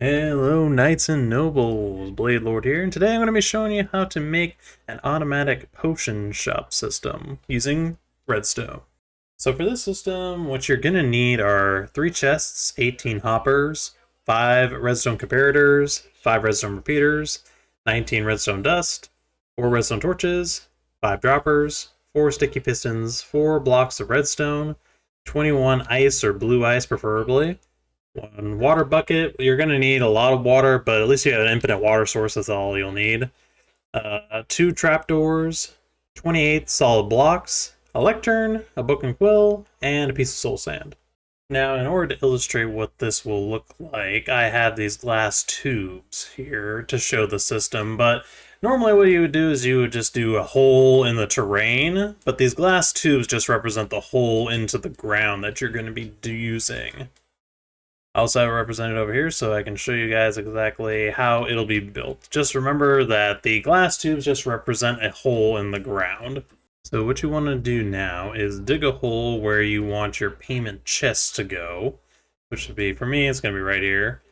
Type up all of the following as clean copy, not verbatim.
Hello Knights and Nobles, Blade Lord here, and today I'm going to be showing you how to make an automatic potion shop system using Redstone. So for this system, what you're going to need are 3 chests, 18 hoppers, 5 redstone comparators, 5 redstone repeaters, 19 redstone dust, 4 redstone torches, 5 droppers, 4 sticky pistons, 4 blocks of redstone, 21 ice or blue ice preferably, 1 water bucket. You're going to need a lot of water, but at least you have an infinite water source. That's all you'll need. 2 trapdoors, 28 solid blocks, a lectern, a book and quill, and a piece of soul sand. Now, in order to illustrate what this will look like, I have these glass tubes here to show the system, but normally what you would do is you would just do a hole in the terrain, but these glass tubes just represent the hole into the ground that you're going to be using. I also have it represented over here so I can show you guys exactly how it'll be built. Just remember that the glass tubes just represent a hole in the ground. So what you want to do now is dig a hole where you want your payment chest to go, which would be, for me, it's going to be right here.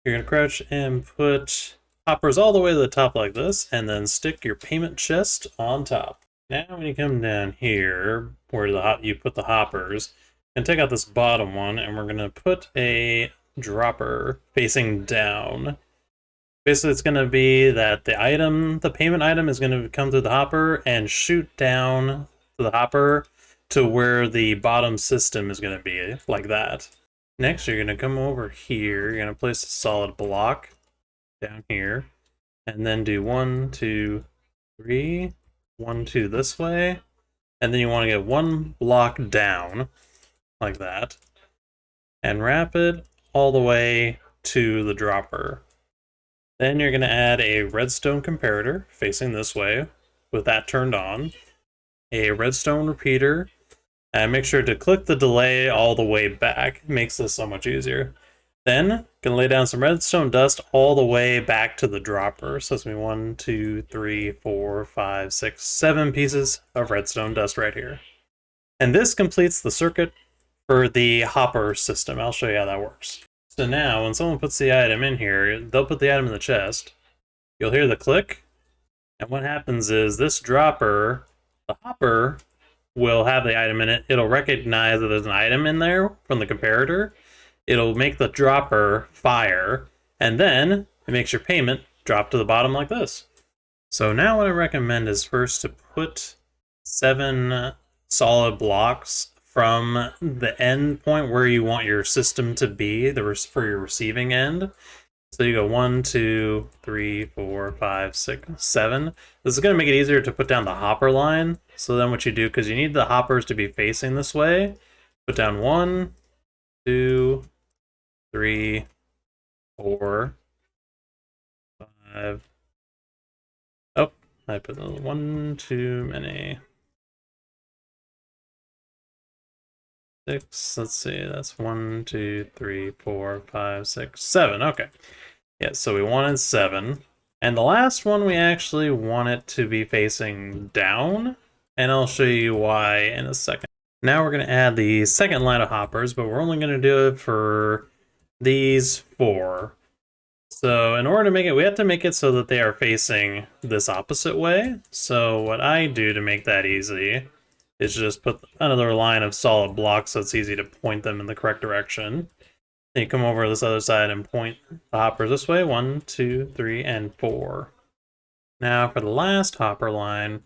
You're going to crouch and put hoppers all the way to the top like this, and then stick your payment chest on top. Now when you come down here, where you put the hoppers, and take out this bottom one, and we're going to put a dropper facing down. Basically, it's going to be that the payment item is going to come through the hopper and shoot down to the hopper to where the bottom system is going to be, like that. Next, you're going to come over here, you're going to place a solid block down here, and then do 1, 2, 3, 1, 2 this way, and then you want to get 1 block down, like that, and wrap it all the way to the dropper. Then you're going to add a redstone comparator facing this way with that turned on, a redstone repeater, and make sure to click the delay all the way back. It makes this so much easier. Then going to lay down some redstone dust all the way back to the dropper. So it's going to be 1, 2, 3, 4, 5, 6, 7 pieces of redstone dust right here. And this completes the circuit for the hopper system. I'll show you how that works. So now, when someone puts the item in here, they'll put the item in the chest. You'll hear the click, and what happens is this dropper, the hopper, will have the item in it. It'll recognize that there's an item in there from the comparator. It'll make the dropper fire, and then it makes your payment drop to the bottom like this. So now what I recommend is first to put 7 solid blocks from the end point where you want your system to be for your receiving end. So you go 1, 2, 3, 4, 5, 6, 7. This is going to make it easier to put down the hopper line. So then what you do, because you need the hoppers to be facing this way, put down 1, 2, 3, 4, 5. Oh, I put 1 too many. 6, let's see, that's 1, 2, 3, 4, 5, 6, 7. Okay. Yeah, so we wanted 7. And the last one, we actually want it to be facing down, and I'll show you why in a second. Now we're going to add the second line of hoppers, but we're only going to do it for these 4. So in order to make it, we have to make it so that they are facing this opposite way. So what I do to make that easy is just put another line of solid blocks so it's easy to point them in the correct direction. Then you come over to this other side and point the hoppers this way. 1, 2, 3, and 4. Now for the last hopper line,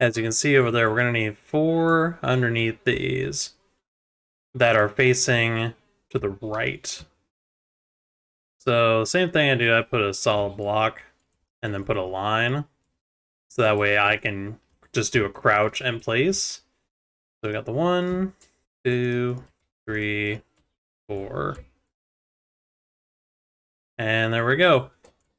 as you can see over there, we're going to need 4 underneath these that are facing to the right. So same thing I do, I put a solid block and then put a line. So that way I can just do a crouch and place. So we got the 1, 2, 3, 4. And there we go.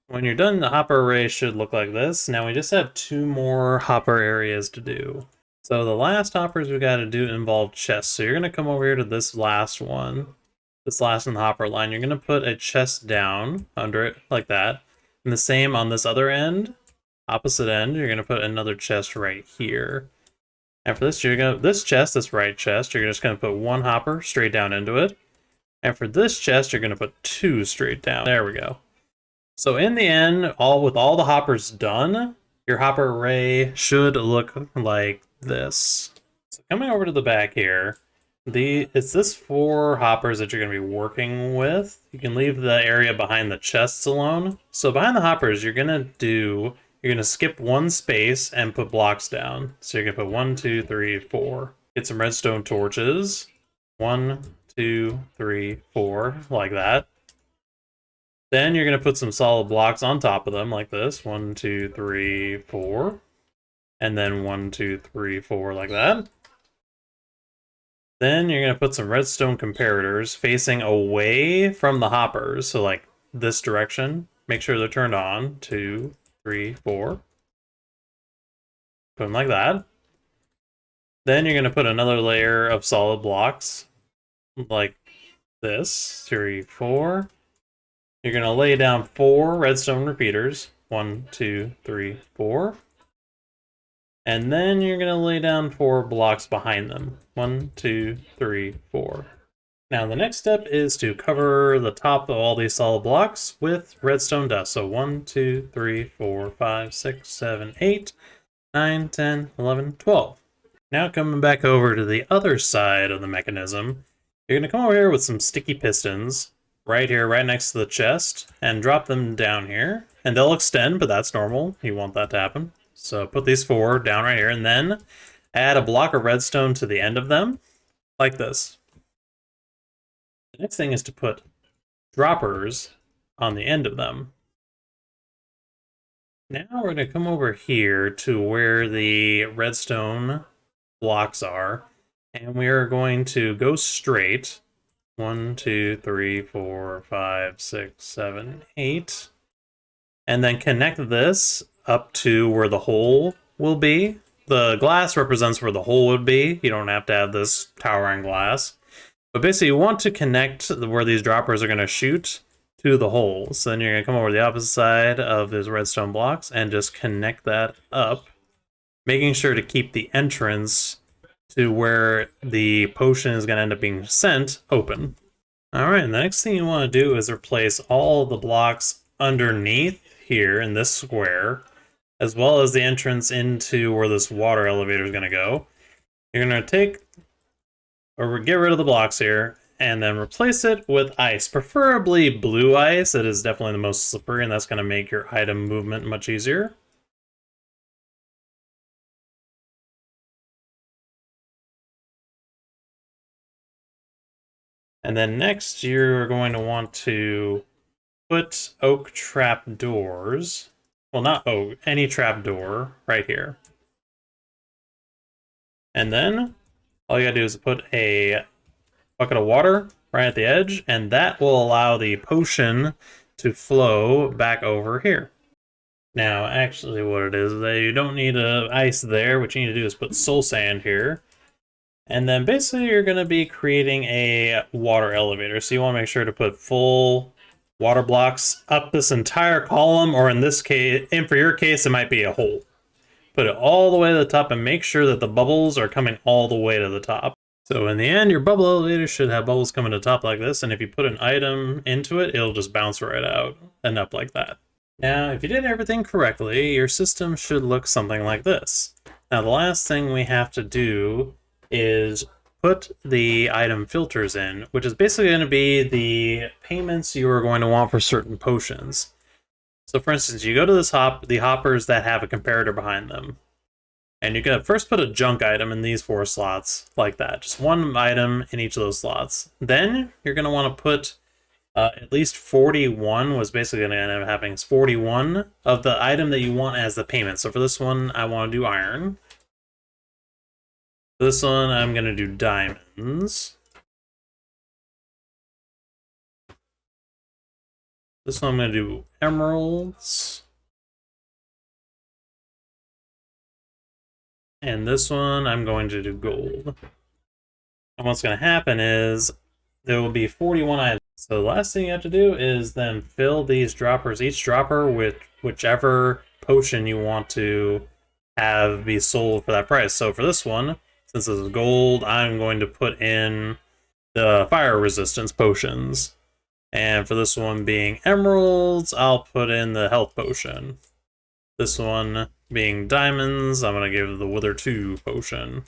When you're done, the hopper array should look like this. Now we just have 2 more hopper areas to do. So the last hoppers we got to do involve chests. So you're going to come over here to this last one. This last in the hopper line. You're going to put a chest down under it like that. And the same on this other end. Opposite end, you're going to put another chest right here. And for this, this right chest, you're just going to put 1 hopper straight down into it. And for this chest, you're going to put 2 straight down. There we go. So in the end, with all the hoppers done, your hopper array should look like this. So coming over to the back here, it's this 4 hoppers that you're going to be working with. You can leave the area behind the chests alone. So behind the hoppers, you're going to skip 1 space and put blocks down. So you're going to put 1, 2, 3, 4. Get some redstone torches. 1, 2, 3, 4, like that. Then you're going to put some solid blocks on top of them like this. 1, 2, 3, 4. And then 1, 2, 3, 4 like that. Then you're going to put some redstone comparators facing away from the hoppers. So like this direction. Make sure they're turned on. 2, 3, 4. Put them like that. Then you're going to put another layer of solid blocks like this. 3, 4. You're going to lay down 4 redstone repeaters. 1, 2, 3, 4. And then you're going to lay down 4 blocks behind them. 1, 2, 3, 4. Now the next step is to cover the top of all these solid blocks with redstone dust. So 1, 2, 3, 4, 5, 6, 7, 8, 9, 10, 11, 12. Now coming back over to the other side of the mechanism, you're going to come over here with some sticky pistons. Right here, right next to the chest, and drop them down here. And they'll extend, but that's normal. You want that to happen. So put these 4 down right here, and then add a block of redstone to the end of them, like this. The next thing is to put droppers on the end of them. Now we're going to come over here to where the redstone blocks are, and we are going to go straight. 1, 2, 3, 4, 5, 6, 7, 8. And then connect this up to where the hole will be. The glass represents where the hole would be. You don't have to have this towering glass. But basically you want to connect where these droppers are going to shoot to the hole. So then you're going to come over to the opposite side of those redstone blocks and just connect that up. Making sure to keep the entrance to where the potion is going to end up being sent open. Alright, and the next thing you want to do is replace all the blocks underneath here in this square, as well as the entrance into where this water elevator is going to go. You're going to get rid of the blocks here, and then replace it with ice, preferably blue ice. It is definitely the most slippery, and that's going to make your item movement much easier. And then next, you're going to want to put oak trap doors. Well, not oak, any trap door right here. And then all you gotta do is put a bucket of water right at the edge, and that will allow the potion to flow back over here. Now, actually what it is that you don't need ice there. What you need to do is put soul sand here. And then basically you're going to be creating a water elevator. So you want to make sure to put full water blocks up this entire column, or in this case, and for your case, it might be a hole. Put it all the way to the top and make sure that the bubbles are coming all the way to the top. So in the end, your bubble elevator should have bubbles coming to the top like this, and if you put an item into it, it'll just bounce right out and up like that. Now, if you did everything correctly, your system should look something like this. Now, the last thing we have to do is put the item filters in, which is basically going to be the payments you are going to want for certain potions. So for instance, you go to the hoppers that have a comparator behind them, and you're going to first put a junk item in these 4 slots, like that. Just 1 item in each of those slots. Then you're going to want to put at least 41 was basically going to end up happening. It's 41 of the item that you want as the payment. So for this one, I want to do iron. This one, I'm going to do diamonds. This one, I'm going to do emeralds. And this one, I'm going to do gold. And what's going to happen is there will be 41 items. So the last thing you have to do is then fill these droppers, each dropper with whichever potion you want to have be sold for that price. So for this one, since this is gold, I'm going to put in the fire resistance potions. And for this one being emeralds, I'll put in the health potion. This one being diamonds, I'm going to give the Wither 2 potion.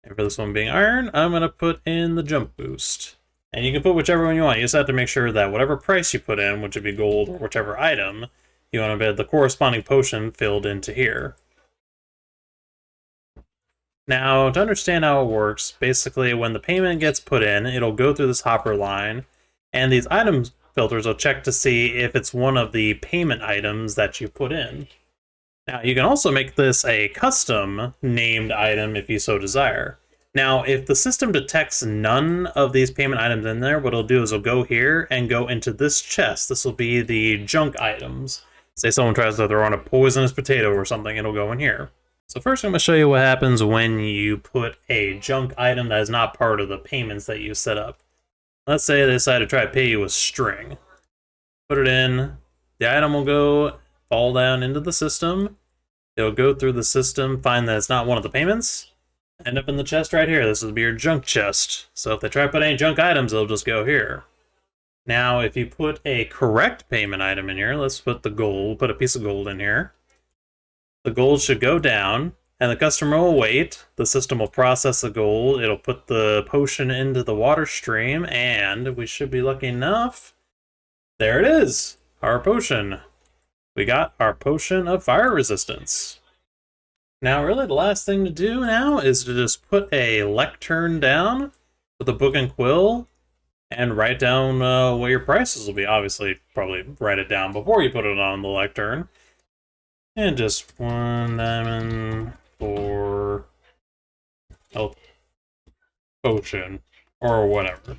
And for this one being iron, I'm going to put in the jump boost. And you can put whichever one you want. You just have to make sure that whatever price you put in, which would be gold or whichever item, you want to have the corresponding potion filled into here. Now, to understand how it works, basically when the payment gets put in, it'll go through this hopper line, and these item filters will check to see if it's one of the payment items that you put in. Now, you can also make this a custom named item if you so desire. Now, if the system detects none of these payment items in there, what it'll do is it'll go here and go into this chest. This will be the junk items. Say someone tries to throw on a poisonous potato or something, it'll go in here. So first I'm going to show you what happens when you put a junk item that is not part of the payments that you set up. Let's say they decide to try to pay you with string. Put it in, the item will fall down into the system. It'll go through the system, find that it's not one of the payments, end up in the chest right here. This will be your junk chest. So if they try to put any junk items, it'll just go here. Now, if you put a correct payment item in here, let's put the gold, we'll put a piece of gold in here. The gold should go down, and the customer will wait. The system will process the gold. It'll put the potion into the water stream, and we should be lucky enough. There it is, our potion. We got our potion of fire resistance. Now, really, the last thing to do now is to just put a lectern down with a book and quill and write down what your prices will be. Obviously, probably write it down before you put it on the lectern. And just 1 diamond for health potion or whatever.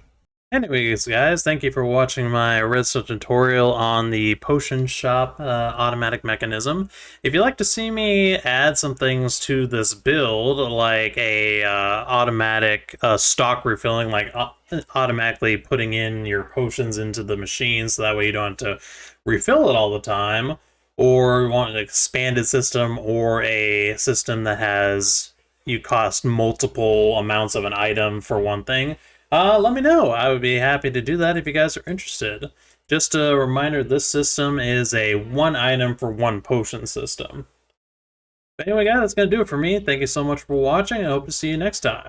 Anyways, guys, thank you for watching my redstone tutorial on the potion shop automatic mechanism. If you'd like to see me add some things to this build, like a automatic stock refilling, like automatically putting in your potions into the machine so that way you don't have to refill it all the time, or you want an expanded system or a system that has you cost multiple amounts of an item for one thing, let me know. I would be happy to do that if you guys are interested. Just a reminder, this system is a 1 item for 1 potion system. But anyway, guys, that's going to do it for me. Thank you so much for watching. I hope to see you next time.